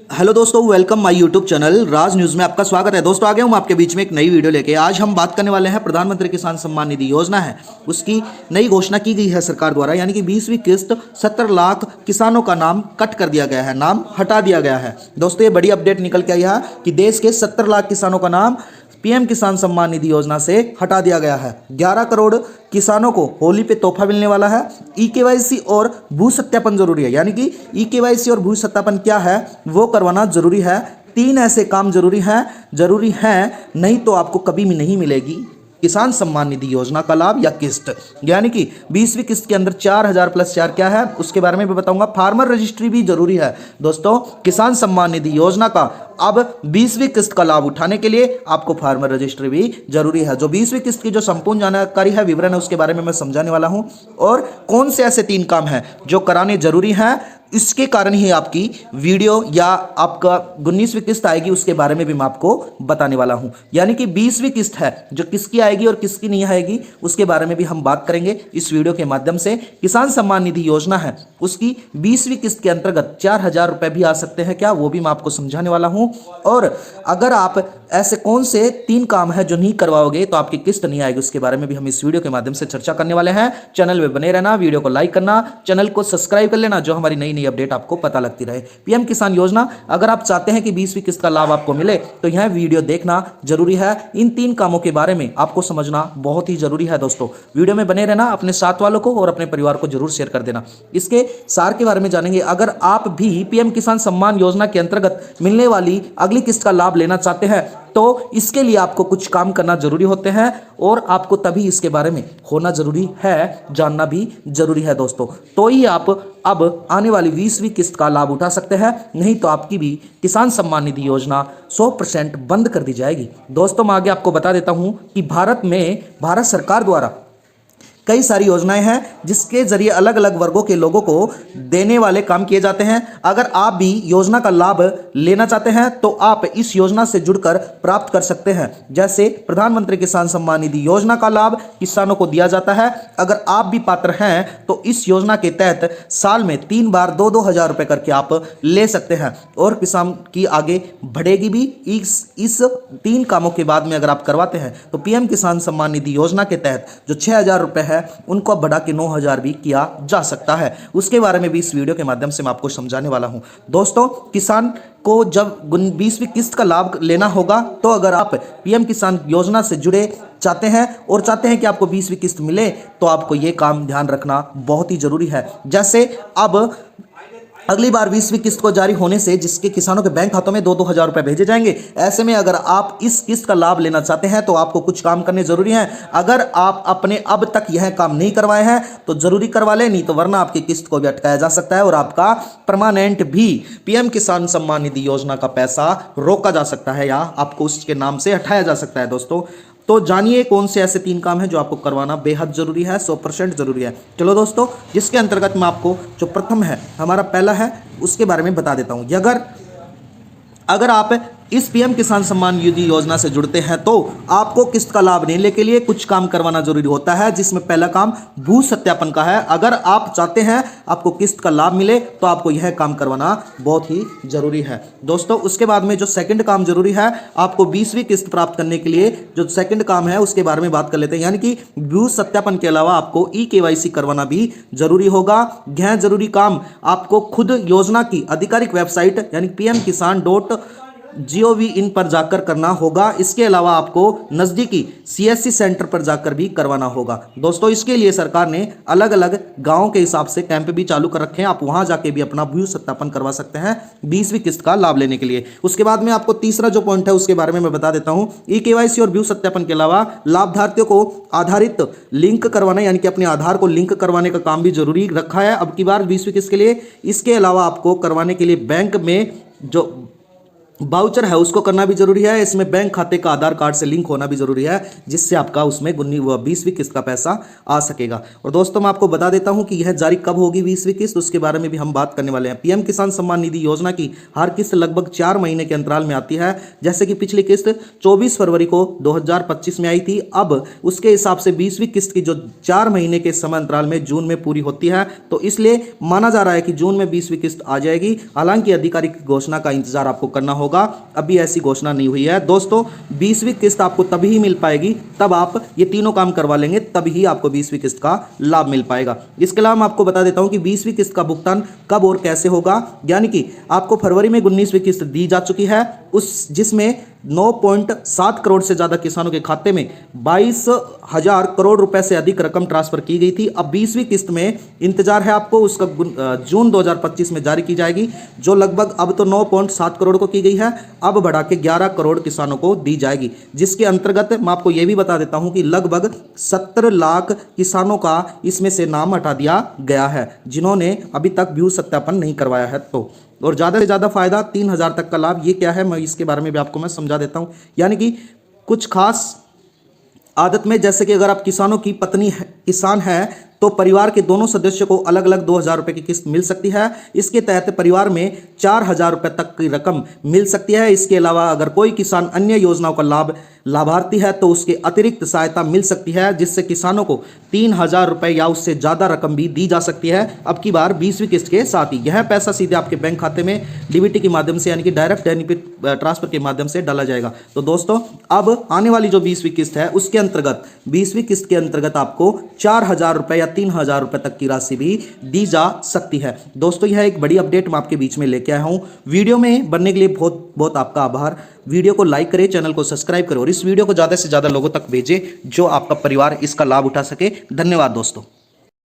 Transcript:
Hello दोस्तों, welcome my YouTube channel Raj news में आपका स्वागत है। दोस्तों, आ गया हूँ आपके बीच में एक नई वीडियो लेके। आज हम बात करने वाले हैं प्रधानमंत्री किसान सम्मान निधि योजना है, उसकी नई घोषणा की गई है सरकार द्वारा, यानी कि 20वीं किस्त 70 लाख किसानों का नाम कट कर दिया गया है, नाम हटा दिया गया है। दोस्तों, ये बड़ी अपडेट निकल के आई है कि देश के 70 लाख किसानों का नाम पीएम किसान सम्मान निधि योजना से हटा दिया गया है। 11 करोड़ किसानों को होली पे तोहफा मिलने वाला है। ई-केवाईसी और भू सत्यापन जरूरी है, यानी कि ई-केवाईसी और भू सत्यापन क्या है वो करवाना जरूरी है। 3 ऐसे काम जरूरी हैं, नहीं तो आपको कभी भी नहीं मिलेगी किसान सम्मान निधि योजना का लाभ या किस्त। यानी कि 20वीं किस्त के अंदर 4000 + 4 क्या है उसके बारे में भी बताऊंगा। फार्मर रजिस्ट्री भी जरूरी है। दोस्तों, किसान सम्मान निधि योजना का अब 20वीं किस्त का लाभ उठाने के लिए आपको फार्मर रजिस्ट्री भी जरूरी है। जो 20वीं किस्त की जो संपूर्ण जानकारी है, विवरण है, उसके बारे में मैं समझाने वाला हूं। और कौन से ऐसे 3 काम हैं जो कराने जरूरी हैं, इसके कारण ही आपकी वीडियो या आपका 19वीं किस्त आएगी, उसके बारे में भी मैं आपको बताने वाला हूं। यानी कि 20वीं किस्त है जो किसकी आएगी और किसकी नहीं आएगी, उसके बारे में भी हम बात करेंगे इस वीडियो के माध्यम से। किसान सम्मान निधि योजना है, उसकी 20वीं किस्त के अंतर्गत 4000 रुपए भी आ सकते हैं क्या, वो भी मैं आपको समझाने वाला हूं। और अगर आप ऐसे कौन से 3 काम है जो नहीं करवाओगे तो आपकी किस्त नहीं आएगी, उसके बारे में भी हम इस वीडियो के माध्यम से चर्चा करने वाले हैं। चैनल में बने रहना, वीडियो को लाइक करना, चैनल को सब्सक्राइब कर लेना, जो हमारी नई अपडेट आपको पता लगती रहे। पीएम किसान योजना, अगर आप चाहते हैं कि 20वीं किस्त का लाभ आपको मिले तो यह वीडियो देखना जरूरी है। इन 3 कामों के बारे में आपको समझना बहुत ही जरूरी है। दोस्तों, वीडियो में बने रहना, अपने साथ वालों को और अपने परिवार को जरूर शेयर कर देना। इसके सार के बारे में जानेंगे। अगर आप भी पीएम किसान सम्मान योजना के अंतर्गत मिलने वाली अगली किस्त का लाभ लेना चाहते हैं तो इसके लिए आपको कुछ काम करना जरूरी होते हैं और आपको तभी इसके बारे में होना जरूरी है, जानना भी जरूरी है दोस्तों। तो ही आप अब आने वाली 20वीं किस्त का लाभ उठा सकते हैं, नहीं तो आपकी भी किसान सम्मान निधि योजना 100% बंद कर दी जाएगी। दोस्तों, मैं आगे आपको बता देता हूं कि भारत सरकार द्वारा कई सारी योजनाएं हैं जिसके जरिए अलग अलग वर्गों के लोगों को देने वाले काम किए जाते हैं। अगर आप भी योजना का लाभ लेना चाहते हैं तो आप इस योजना से जुड़कर प्राप्त कर सकते हैं। जैसे प्रधानमंत्री किसान सम्मान निधि योजना का लाभ किसानों को दिया जाता है। अगर आप भी पात्र हैं तो इस योजना के तहत साल में 3 बार 2-2 हजार रुपए करके आप ले सकते हैं और किसान की आगे बढ़ेगी भी। इस 3 कामों के बाद में अगर आप करवाते हैं तो पीएम किसान सम्मान निधि योजना के तहत जो 6000 रुपए है उनको बढ़ा के 9000 भी किया जा सकता है। उसके बारे में भी इस वीडियो के माध्यम से मैं आपको समझाने वाला हूं। दोस्तों, किसान को जब 20वीं किस्त का लाभ लेना होगा तो अगर आप पीएम किसान योजना से जुड़े चाहते हैं और चाहते हैं कि आपको 20वीं किस्त मिले तो आपको यह काम ध्यान रखना बहुत ही जरूरी है। जैसे अब अगली बार 20वीं किस्त को जारी होने से जिसके किसानों के बैंक खातों में 2-2 हजार रुपए भेजे जाएंगे। ऐसे में अगर आप इस किस्त का लाभ लेना चाहते हैं तो आपको कुछ काम करने जरूरी हैं। अगर आप अपने अब तक यह काम नहीं करवाए हैं तो जरूरी करवा लें, नहीं तो वरना आपकी किस्त को भी अटकाया जा सकता है और आपका परमानेंट भी पीएम किसान सम्मान निधि योजना का पैसा रोका जा सकता है या आपको उसके नाम से हटाया जा सकता है। दोस्तों, तो जानिए कौन से ऐसे 3 काम हैं जो आपको करवाना बेहद जरूरी है, 100% जरूरी है। चलो दोस्तों, जिसके अंतर्गत मैं आपको जो प्रथम है, हमारा पहला है, उसके बारे में बता देता हूं। अगर आप इस पीएम किसान सम्मान निधि योजना से जुड़ते हैं तो आपको किस्त का लाभ लेने के लिए कुछ काम करवाना जरूरी होता है, जिसमें पहला काम भू सत्यापन का है। अगर आप चाहते हैं आपको किस्त का लाभ मिले तो आपको यह काम करवाना बहुत ही जरूरी है। दोस्तों, उसके बाद में जो सेकंड काम जरूरी है, आपको 20वीं किस्त प्राप्त करने के लिए जो सेकंड काम है उसके बारे में बात कर लेते हैं। यानी कि भू सत्यापन के अलावा आपको ई-केवाईसी करवाना भी जरूरी होगा। यह जरूरी काम आपको खुद योजना की आधिकारिक वेबसाइट यानी pmkisan.gov.in पर जाकर करना होगा। इसके अलावा आपको नजदीकी सीएससी सेंटर पर जाकर भी करवाना होगा। दोस्तों, इसके लिए सरकार ने अलग अलग गांवों के हिसाब से कैंप भी चालू कर रखे हैं, आप वहां जाके भी अपना भू सत्यापन करवा सकते हैं 20वीं किस्त का लाभ लेने के लिए। उसके बाद में आपको तीसरा जो पॉइंट है उसके बारे में मैं बता देता हूं। ई-केवाईसी और भू सत्यापन के अलावा लाभार्थियों को आधारित लिंक करवाना, यानी कि अपने आधार को लिंक करवाने का काम भी जरूरी रखा है अब की बार 20वीं किस्त के लिए। इसके अलावा आपको करवाने के लिए बैंक में जो वाउचर है उसको करना भी जरूरी है। इसमें बैंक खाते का आधार कार्ड से लिंक होना भी जरूरी है, जिससे आपका उसमें 20वीं किस्त का पैसा आ सकेगा। और दोस्तों मैं आपको बता देता हूं कि यह जारी कब होगी 20वीं किस्त, उसके बारे में भी हम बात करने वाले हैं। पीएम किसान सम्मान निधि योजना की हर किस्त लगभग 4 महीने के अंतराल में आती है। जैसे कि पिछली किस्त 24 फरवरी को 2025 में आई थी, अब उसके हिसाब से 20वीं किस्त की जो 4 महीने के समय अंतराल में जून में पूरी होती है, तो इसलिए माना जा रहा है कि जून में 20वीं किस्त आ जाएगी। हालांकि आधिकारिक घोषणा का इंतजार आपको करना होगा, अभी ऐसी घोषणा नहीं हुई है। दोस्तों 20वीं किस्त आपको तभी ही मिल पाएगी, तब आप ये तीनों काम करवा लेंगे, तभी आपको 20वीं किस्त का लाभ मिल पाएगा। इसके अलावा मैं आपको बता देता हूं कि 20वीं किस्त का भुगतान कब और कैसे होगा। यानी कि आपको फरवरी में 19वीं किस्त दी जा चुकी है, जिसमें 9.7 करोड़ से ज्यादा किसानों के खाते में 22,000 करोड़ रुपए से अधिक रकम ट्रांसफर की गई थी। अब 20वीं किस्त में इंतजार है आपको, उसका जून 2025 में जारी की जाएगी, जो लगभग अब तो 9.7 करोड़ को की गई है, अब बढ़ा के 11 करोड़ किसानों को दी जाएगी। जिसके अंतर्गत मैं आपको यह भी बता देता हूं कि लगभग 70 लाख किसानों का इसमें से नाम हटा दिया गया है, जिन्होंने अभी तक भू सत्यापन नहीं करवाया है। तो और ज़्यादा से ज़्यादा फायदा 3,000 तक का लाभ, ये क्या है मैं इसके बारे में भी आपको मैं समझा देता हूँ। यानी कि कुछ खास आदत में, जैसे कि अगर आप किसानों की पत्नी किसान है तो परिवार के दोनों सदस्यों को अलग अलग 2,000 रुपये की किस्त मिल सकती है। इसके तहत परिवार में 4,000 रुपये तक की रकम मिल सकती है। इसके अलावा अगर कोई किसान अन्य योजनाओं का लाभार्थी है तो उसके अतिरिक्त सहायता मिल सकती है, जिससे किसानों को 3,000 रुपये या उससे ज़्यादा रकम भी दी जा सकती है। अब की बार 20वीं किस्त के साथ ही यह पैसा सीधे आपके बैंक खाते में डीबीटी के माध्यम से, यानी कि डायरेक्ट बेनिफिट ट्रांसफर के माध्यम से डाला जाएगा। तो दोस्तों अब आने वाली जो 20वीं किस्त है उसके अंतर्गत 20वीं किस्त के अंतर्गत आपको 4,000 रुपये या 3,000 रुपये तक की राशि भी दी जा सकती है। दोस्तों यह एक बड़ी अपडेट मैं आपके बीच में लेके आया हूँ। वीडियो में बनने के लिए बहुत बहुत आपका आभार। वीडियो को लाइक करें, चैनल को सब्सक्राइब करें और इस वीडियो को ज़्यादा से ज़्यादा लोगों तक भेजें, जो आपका परिवार इसका लाभ उठा सके। धन्यवाद दोस्तों।